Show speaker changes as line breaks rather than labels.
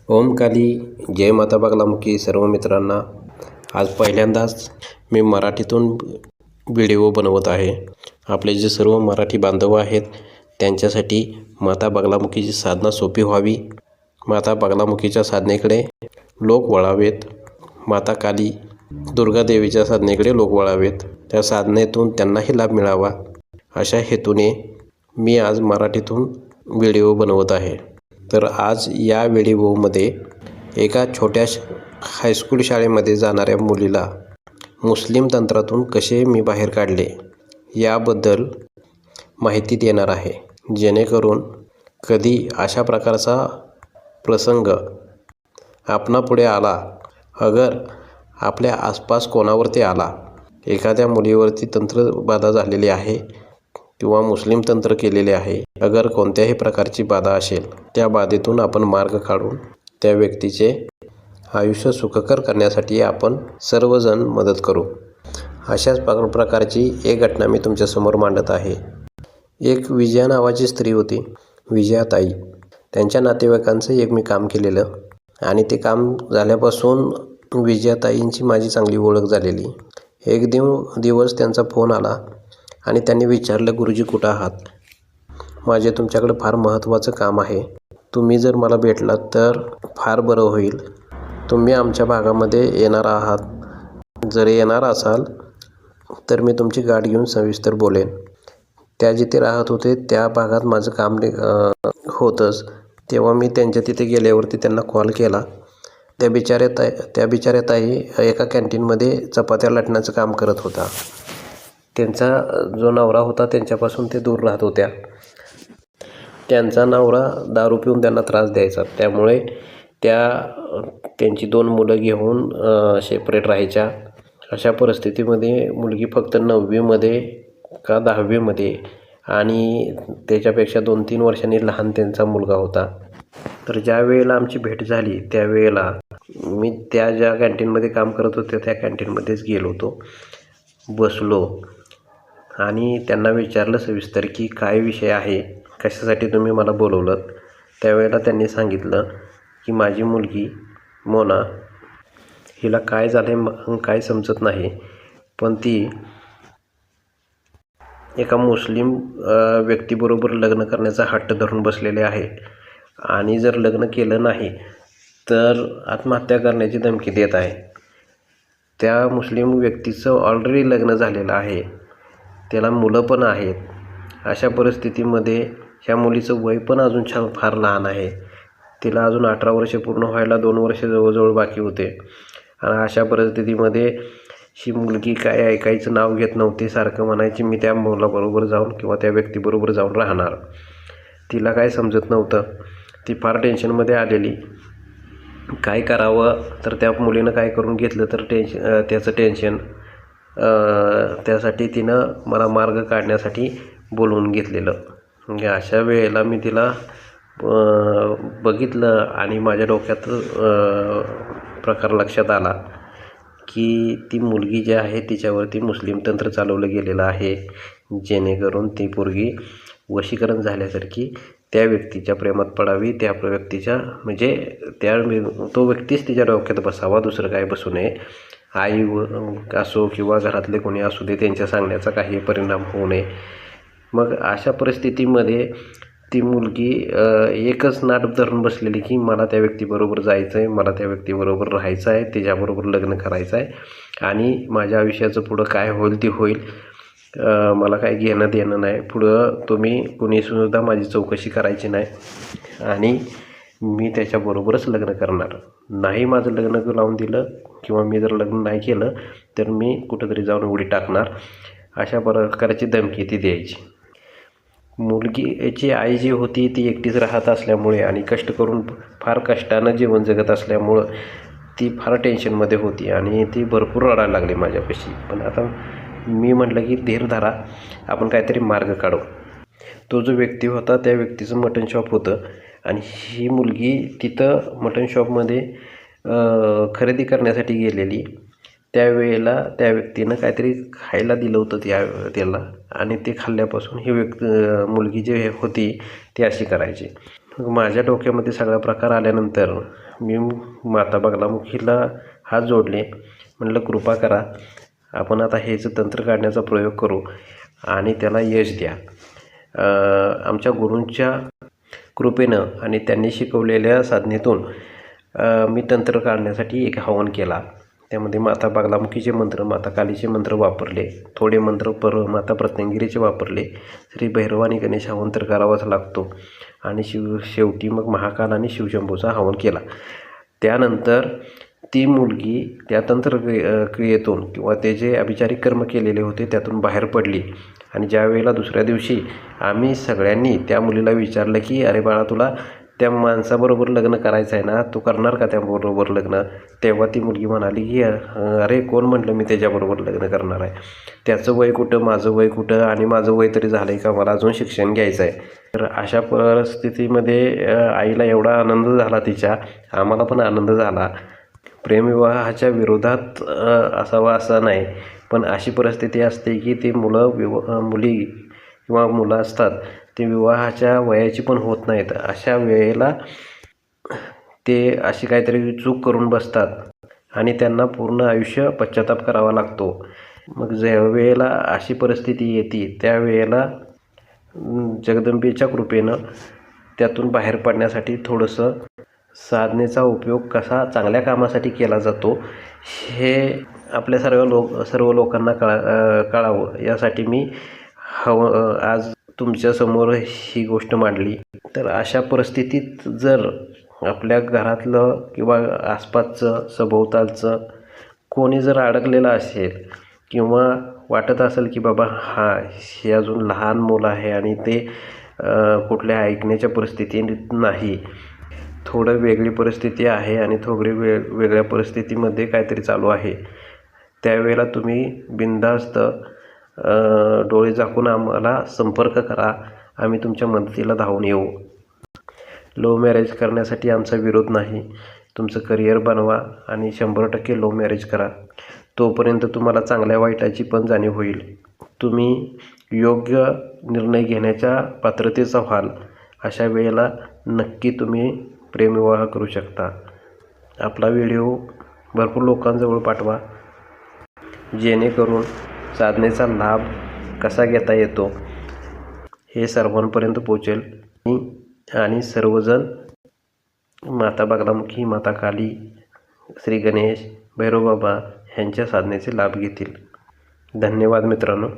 ओम काली जय माता बगलामुखी सर्व मित्रांना आज पहिल्यांदाच मी मराठीतून व्हिडिओ बनवत आहे. आपले जे सर्व मराठी बांधव आहेत त्यांच्यासाठी माता बगलामुखीची साधना सोपी व्हावी, माता बगलामुखीच्या साधनेकडे लोक वळावेत, माता काली दुर्गा देवीच्या साधनेकडे लोक वळावेत, त्या साधनेतून त्यांनाही लाभ मिळावा अशा हेतूने मी आज मराठीतून व्हिडिओ बनवत आहे. तर आज या व्हिडिओमध्ये एका छोट्या हायस्कूल शाळेमध्ये जाणाऱ्या मुलीला मुस्लिम तंत्रातून कसे मी बाहेर काढले याबद्दल माहिती देणार आहे, जेणेकरून कधी अशा प्रकारचा प्रसंग आपणापुढे आला, अगर आपल्या आसपास कोणावरती आला, एखाद्या मुलीवरती तंत्रबाधा झालेली आहे किंवा मुस्लिम तंत्र केलेले आहे, अगर कोणत्याही प्रकारची बाधा असेल, त्या बाधेतून आपण मार्ग काढून त्या व्यक्तीचे आयुष्य सुखकर करण्यासाठी आपण सर्वजण मदत करू. अशाच प्रकारची एक घटना मी तुमच्यासमोर मांडत आहे. एक विजया नावाची स्त्री होती, विजयाताई. त्यांच्या नातेवाईकांचं एक मी काम केलेलं आणि ते काम झाल्यापासून विजयाताईंची माझी चांगली ओळख झालेली. एक दिवस त्यांचा फोन आला आणि त्यांनी विचारलं, गुरुजी कुठं आहात? माझे तुमच्याकडे फार महत्त्वाचं काम आहे. तुम्ही जर मला भेटलात तर फार बरं होईल. तुम्ही आमच्या भागामध्ये येणार आहात? जर येणार असाल तर मी तुमची गाठ घेऊन सविस्तर बोलेन. त्या जिथे राहत होते त्या भागात माझं काम होतंच. तेव्हा मी त्यांच्या तिथे गेल्यावरती त्यांना कॉल केला. त्या बिचाऱ्या ताई एका कॅन्टीनमध्ये चपात्या लाटण्याचं काम करत होता. त्यांचा जो नवरा होता त्यांच्यापासून ते दूर राहत होत्या. त्यांचा नवरा दारू पिऊन त्यांना त्रास द्यायचा, त्यामुळे त्यांची 2 मुलं घेऊन सेपरेट राहायच्या. अशा परिस्थितीमध्ये मुलगी फक्त 9वीमध्ये का 10वीमध्ये आणि त्याच्यापेक्षा 2-3 वर्षांनी लहान त्यांचा मुलगा होता. तर ज्या वेळेला आमची भेट झाली त्यावेळेला मी त्या ज्या कॅन्टीनमध्ये काम करत होते त्या कॅन्टीनमध्येच गेलो होतो, बसलो आणि त्यांना विचारलं सविस्तर की काय विषय आहे, कशासाठी तुम्ही मला बोलवलं. त्यावेळेला त्यांनी सांगितलं की माझी मुलगी मोना, हिला काय झालं काय समजत नाही, पण ती एका मुस्लिम व्यक्तीबरोबर लग्न करण्याचा हट्ट धरून बसलेले आहे आणि जर लग्न केलं नाही तर आत्महत्या करण्याची धमकी देत आहे. त्या मुस्लिम व्यक्तीचं ऑलरेडी लग्न झालेलं आहे, त्याला मुलं पण आहेत. अशा परिस्थितीमध्ये ह्या मुलीचं वय पण अजून फार लहान आहे. तिला अजून 18 वर्षे पूर्ण व्हायला 2 वर्ष जवळजवळ बाकी होते. आणि अशा परिस्थितीमध्ये ही मुलगी काय ऐकायचं नाव घेत नव्हती. सारखं म्हणायची मी त्या मुलाबरोबर जाऊन किंवा त्या व्यक्तीबरोबर जाऊन राहणार. तिला काय समजत नव्हतं. ती फार टेन्शनमध्ये आलेली. काय करावं, तर त्या मुलीनं काय करून घेतलं तर त्याचं टेन्शन, त्यासाठी तिनं मला मार्ग काढण्यासाठी बोलवून घेतलेलं. म्हणजे अशा वेळेला मी तिला बघितलं आणि माझ्या डोक्यात प्रकार लक्षात आला की ती मुलगी जी आहे तिच्यावरती मुस्लिम तंत्र चालवलं गेलेलं आहे, जेणेकरून ती पोरगी वशीकरण झाल्यासारखी त्या व्यक्तीच्या प्रेमात पडावी, त्या व्यक्तीच्या म्हणजे तो व्यक्तीच तिच्या डोक्यात बसावा, दुसरं काय बसू नये. आई असो किंवा घरातले कोणी असू दे, त्यांच्या सांगण्याचा काही परिणाम होऊ नये. मग अशा परिस्थितीमध्ये ती मुलगी एकच नाट धरून बसलेली की मला त्या व्यक्तीबरोबर जायचं आहे, मला त्या व्यक्तीबरोबर राहायचं आहे, तिच्याबरोबर लग्न करायचं आहे आणि माझ्या आयुष्याचं पुढं काय होईल ते होईल, मला काय घेणं देणं नाही, पुढं तुम्ही कुणीसुद्धा माझी चौकशी करायची नाही आणि मी त्याच्याबरोबरच लग्न करणार. नाही माझं लग्न लावून दिलं किंवा मी जर लग्न नाही केलं तर मी कुठंतरी जाऊन उडी टाकणार, अशा प्रकारची धमकी ती द्यायची. मुलगीची आई जी होती ती एकटीच राहत असल्यामुळे आणि कष्ट करून फार कष्टानं जीवन जगत असल्यामुळं ती फार टेन्शनमध्ये होती आणि ती भरपूर रडायला लागली माझ्यापाशी. पण आता मी म्हटलं की धीर धरा, आपण काहीतरी मार्ग काढू. तो जो व्यक्ती होता त्या व्यक्तीचं मटण शॉप होतं आणि ही मुलगी तिथं मटण शॉपमध्ये खरेदी करण्यासाठी गेलेली. त्यावेळेला त्या व्यक्तीनं काहीतरी खायला दिलं होतं त्याला आणि ते खाल्ल्यापासून ही मुलगी जी होती ती अशी करायची. माझ्या डोक्यामध्ये सगळा प्रकार आल्यानंतर मी माता बगलामुखीला हात जोडले, म्हटलं कृपा करा, आपण आता हेच तंत्र काढण्याचा प्रयोग करू आणि त्याला यश द्या. आमच्या गुरूंच्या कृपेनं आणि त्यांनी शिकवलेल्या साधनेतून मी तंत्र काढण्यासाठी एक हवन केला. त्यामध्ये माता बगलामुखीचे मंत्र, माता कालीचे मंत्र वापरले, थोडे मंत्र माता प्रत्यंगिरीचे वापरले. श्री भैरव आणि गणेश हवन तर करावाच लागतो आणि शेवटी मग महाकाल आणि शिवशंभूचा हवन केला. त्यानंतर ती मुलगी त्या तंत्र क्रियेतून किंवा ते जे अभिचारिक कर्म केलेले होते त्यातून बाहेर पडली. आणि ज्या वेळेला दुसऱ्या दिवशी आम्ही सगळ्यांनी त्या मुलीला विचारलं की अरे बाळा, तुला त्या माणसाबरोबर लग्न करायचं आहे ना, तू करणार का त्याबरोबर लग्न? तेव्हा ती मुलगी म्हणाली की अरे कोण म्हटलं मी त्याच्याबरोबर लग्न करणार आहे? त्याचं वय कुठं, माझं वय कुठं, आणि माझं वय तरी झालं आहे का, मला अजून शिक्षण घ्यायचं आहे. तर अशा परिस्थितीमध्ये आईला एवढा आनंद झाला, तिच्या आम्हाला पण आनंद झाला. प्रेमविवाहाच्या विरोधात असावा असं नाही, पण अशी परिस्थिती असते की ते मुली किंवा मुलं असतात ते विवाहाच्या वयाची पण होत नाहीत. अशा वेळेला ते अशी काहीतरी चूक करून बसतात आणि त्यांना पूर्ण आयुष्य पश्चाताप करावा लागतो. मग ज्या वेळेला अशी परिस्थिती येते त्यावेळेला जगदंबेच्या कृपेनं त्यातून बाहेर पडण्यासाठी थोडंसं साधनेचा उपयोग कसा चांगल्या कामासाठी केला जातो हे आपल्या सर्व लोकांना कळावं यासाठी मी आज तुमच्यासमोर ही गोष्ट मांडली. तर अशा परिस्थितीत जर आपल्या घरातलं किंवा आसपासचं सभोवतालचं कोणी जर अडकलेलं असेल किंवा वाटत असेल की बाबा हे अजून लहान मुलं आहे आणि ते कुठल्या ऐकण्याच्या परिस्थितीत नाही, थोडं वेगळी परिस्थिती आहे आणि थोडी वेगळ्या परिस्थितीमध्ये काहीतरी चालू आहे, त्यावेळेला तुम्ही बिनधास्त डोळे झाकून आम्हाला संपर्क करा, आम्ही तुमच्या मदतीला धावून येऊ. लव्ह मॅरेज करण्यासाठी आमचा विरोध नाही. तुमचं करिअर बनवा आणि 100% लव्ह मॅरेज करा. तोपर्यंत तुम्हाला चांगल्या वाईटाची पण जाणीव होईल. तुम्ही योग्य निर्णय घेण्याच्या पात्रतेचा व्हाल. अशा वेळेला नक्की तुम्ही प्रेमविवाह करू शकता. आपला व्हिडिओ भरपूर लोकांजवळ पाठवा, जेणेकरून साधनेचा लाभ कसा घेता येतो हे सर्वांपर्यंत पोचेल आणि सर्वजण माता बगलामुखी, माता काली, श्री गणेश, भैरव बाबा ह्यांच्या साधनेचे लाभ घेतील. धन्यवाद मित्रांनो.